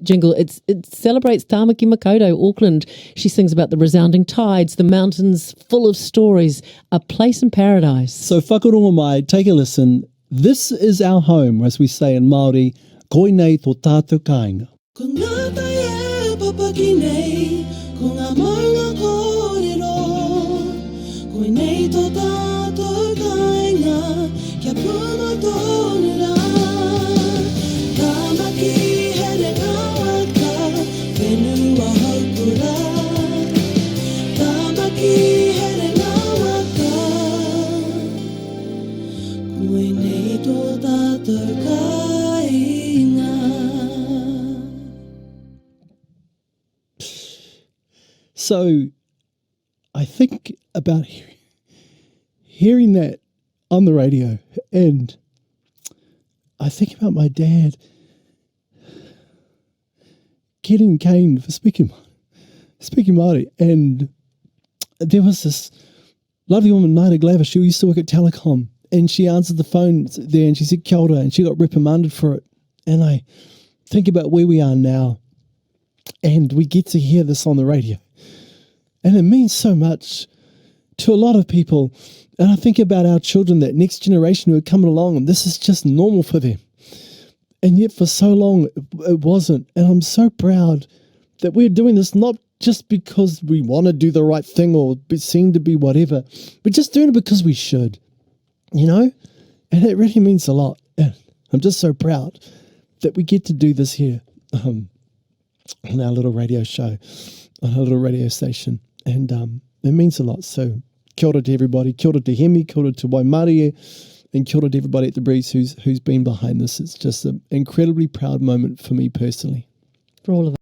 jingle. It celebrates Tāmaki Makaurau, Auckland. She sings about the resounding tides, the mountains full of stories, a place in paradise. So whakarongo mai, take a listen. This is our home, as we say in Māori, koinei tō tātou kāinga. Ko ngā tai e papaki nei, ko ngā maunga kōrero, koinei tō tātou kāinga, kia puna tōnu rā. Tāmaki here ngā waka, whenua haupura. Tāmaki here ngā waka, koinei tō tātou kāinga. So I think about hearing that on the radio, and I think about my dad getting caned for speaking Māori. And there was this lovely woman, Naira Glaver, she used to work at Telecom, and she answered the phone there and she said kia ora, and she got reprimanded for it. And I think about where we are now, and we get to hear this on the radio. And it means so much to a lot of people. And I think about our children, that next generation who are coming along, and this is just normal for them. And yet for so long, it wasn't. And I'm so proud that we're doing this, not just because we want to do the right thing or seem to be whatever, but just doing it because we should, you know? And it really means a lot. And I'm just so proud that we get to do this here on our little radio show, on our little radio station. And it means a lot. So kia ora to everybody, kia ora to Hemi, kia ora to Waimarie, and kia ora to everybody at the Breeze who's been behind this. It's just an incredibly proud moment for me personally. For all of us.